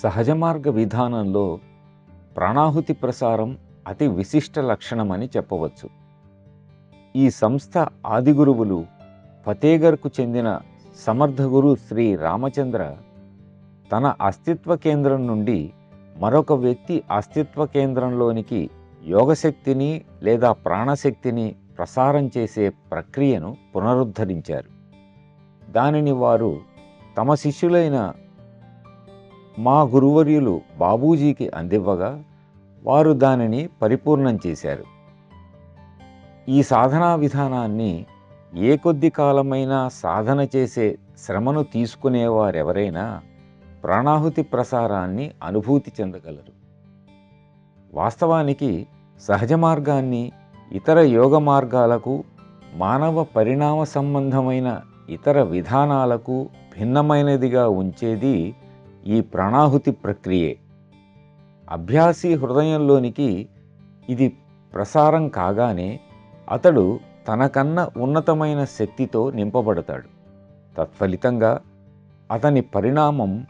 సహజ మార్గ విధానంలో ప్రాణాహుతి ప్రసారం అతి విశిష్ట లక్షణమని చెప్పవచ్చు. ఈ సంస్థ ఆది గురువులు ఫతేగర్కు చెందిన సమర్థ గురు శ్రీ రామచంద్ర తన అస్తిత్వ కేంద్రం నుండి మరొక వ్యక్తి అస్తిత్వ కేంద్రంలోనికి యోగశక్తిని లేదా ప్రాణశక్తిని ప్రసారం చేసే ప్రక్రియను పునరుద్ధరించారు. దానిని వారు తమ శిష్యులైన మా గురువర్యులు బాబూజీకి అందివ్వగా వారు దానిని పరిపూర్ణం చేశారు. ఈ సాధనా విధానాన్ని ఏ కొద్ది కాలమైనా సాధన చేసే శ్రమను తీసుకునేవారెవరైనా ప్రాణాహుతి ప్రసారాన్ని అనుభూతి చెందగలరు. వాస్తవానికి సహజ మార్గాన్ని ఇతర యోగ మార్గాలకు, మానవ పరిణామ సంబంధమైన ఇతర విధానాలకు భిన్నమైనదిగా ఉంచేది ఈ ప్రాణాహుతి ప్రక్రియే. అభ్యాసి హృదయంలోనికి ఇది ప్రసారం కాగానే అతడు తనకన్నా ఉన్నతమైన శక్తితో నింపబడతాడు. తత్ఫలితంగా అతని పరిణామం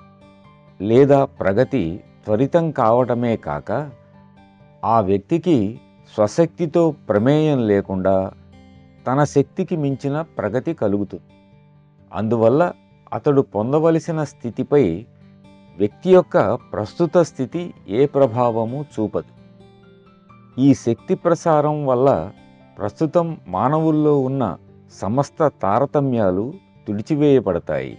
లేదా ప్రగతి త్వరితం కావటమే కాక ఆ వ్యక్తికి స్వశక్తితో ప్రమేయం లేకుండా తన శక్తికి మించిన ప్రగతి కలుగుతుంది. అందువల్ల అతడు పొందవలసిన స్థితిపై వ్యక్తి యొక్క ప్రస్తుత స్థితి ఏ ప్రభావము చూపదు. ఈ శక్తి ప్రసారం వల్ల ప్రస్తుతం మానవుల్లో ఉన్న సమస్త తారతమ్యాలు తుడిచివేయబడతాయి.